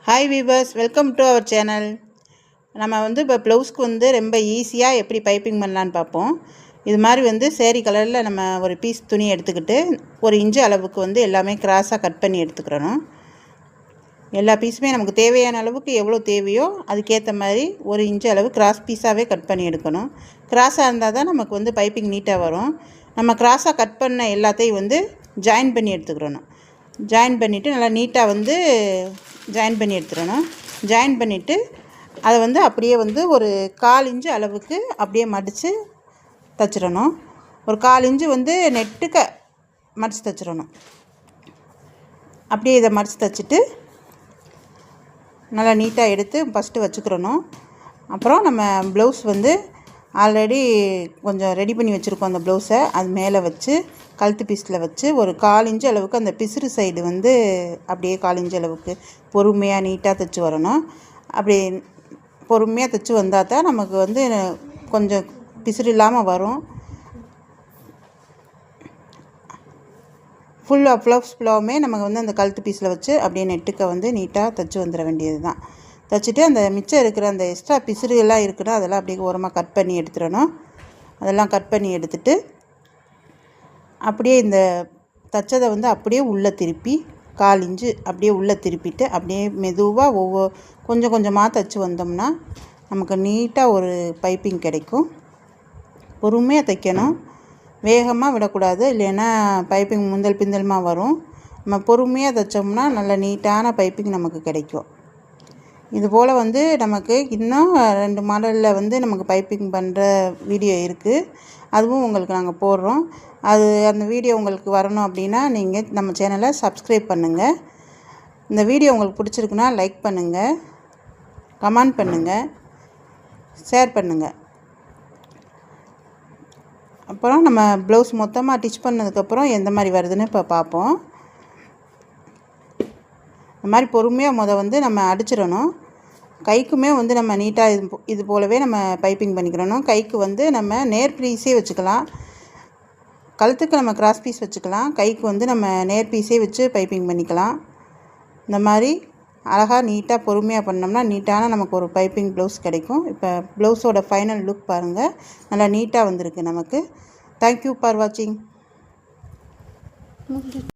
Hi viewers, welcome to our channel. நம்ம இப்போ ப்ளவுஸ்க்கு ரொம்ப ஈஸியாக எப்படி பைப்பிங் பண்ணலான்னு பார்ப்போம். இது மாதிரி சேரீ கலரில் நம்ம ஒரு பீஸ் துணி எடுத்துக்கிட்டு 1 இன்ச்சு அளவுக்கு எல்லாமே கிராஸாக கட் பண்ணி எடுத்துக்கிறணும். எல்லா பீஸுமே நமக்கு தேவையான அளவுக்கு எவ்வளோ தேவையோ அதுக்கேற்ற மாதிரி 1 இன்ச்சு அளவு கிராஸ் பீஸாகவே கட் பண்ணி எடுக்கணும். கிராஸாக இருந்தால் தான் நமக்கு பைப்பிங் நீட்டாக வரும். நம்ம கிராஸாக கட் பண்ண எல்லாத்தையும் ஜாயின் பண்ணி எடுத்துக்கிறணும். ஜாயின் பண்ணிவிட்டு நல்லா நீட்டாக ஜாயின் பண்ணி எடுத்துடணும். ஜாயின் பண்ணிவிட்டு அதை அப்படியே ஒரு 1/4 இன்ச்சு அளவுக்கு அப்படியே மடித்து தைச்சிடணும். ஒரு 1/4 இன்ச்சு நெட்டுக்க மடித்து தைச்சிடணும். அப்படியே இதை மடித்து தைச்சிட்டு நல்லா நீட்டாக எடுத்து ஃபஸ்ட்டு வச்சுக்கிறணும். அப்புறம் நம்ம ப்ளவுஸ் ஆல்ரெடி கொஞ்சம் ரெடி பண்ணி வச்சுருக்கோம். அந்த ப்ளவுஸை அது மேலே வச்சு கழுத்து பீஸில் வச்சு ஒரு 1/4 இன்ச்சு அளவுக்கு அந்த பிசுறு சைடு அப்படியே 1/4 இன்ச்சு அளவுக்கு பொறுமையாக நீட்டாக தைச்சி வரணும். அப்படி பொறுமையாக தைச்சி வந்தால் தான் நமக்கு கொஞ்சம் பிசுறு இல்லாமல் வரும். ஃபுல்லாகவுமே நமக்கு அந்த கழுத்து பீஸில் வச்சு அப்படியே நெட்டுக்க நீட்டாக தைச்சி வந்துட வேண்டியது தான். தைச்சிட்டு அந்த மிச்சம் இருக்கிற அந்த எக்ஸ்ட்ரா பிசுறு எல்லாம் இருக்குன்னா அதெல்லாம் அப்படியே ஓரமாக கட் பண்ணி எடுத்துடணும். அதெல்லாம் கட் பண்ணி எடுத்துட்டு அப்படியே இந்த தைச்சதை அப்படியே உள்ளே திருப்பி 1/4 இன்ச்சு அப்படியே உள்ளே திருப்பிட்டு அப்படியே மெதுவாக கொஞ்சம் கொஞ்சமாக தைச்சி வந்தோம்னா நமக்கு நீட்டாக ஒரு பைப்பிங் கிடைக்கும். பொறுமையாக தைக்கணும், வேகமாக விடக்கூடாது, இல்லைன்னா பைப்பிங் முந்தல் பிந்தலுமாக வரும். நம்ம பொறுமையாக தைச்சோம்னா நல்ல நீட்டான பைப்பிங் நமக்கு கிடைக்கும். இதுபோல் நமக்கு இன்னும் 2 மாடலில் நமக்கு பைப்பிங் பண்ணுற வீடியோ இருக்குது. அதுவும் உங்களுக்கு நாங்கள் போடுறோம். அந்த வீடியோ உங்களுக்கு வரணும் அப்படின்னா நீங்கள் நம்ம சேனலை சப்ஸ்கிரைப் பண்ணுங்கள். இந்த வீடியோ உங்களுக்கு பிடிச்சிருக்குன்னா லைக் பண்ணுங்கள், கமெண்ட் பண்ணுங்கள், ஷேர் பண்ணுங்கள். அப்புறம் நம்ம ப்ளவுஸ் மொத்தமாக டிச் பண்ணதுக்கப்புறம் எந்த மாதிரி வருதுன்னு இப்போ பார்ப்போம். இந்த மாதிரி பொறுமையாக நம்ம அடிச்சிடணும். கைக்குமே நம்ம நீட்டாக இது போலவே நம்ம பைப்பிங் பண்ணிக்கிறணும். கைக்கு நம்ம நேர் பீஸே வச்சுக்கலாம், கழுத்துக்கு நம்ம கிராஸ் பீஸ் வச்சுக்கலாம், கைக்கு நம்ம நேர் பீஸே வச்சு பைப்பிங் பண்ணிக்கலாம். இந்த மாதிரி அழகாக நீட்டாக பொறுமையாக பண்ணோம்னா நீட்டான நமக்கு ஒரு பைப்பிங் ப்ளவுஸ் கிடைக்கும். இப்போ ப்ளவுஸோட ஃபைனல் லுக் பாருங்கள், நல்லா நீட்டாக வந்திருக்கு நமக்கு. தேங்க்யூ ஃபார் வாட்சிங்.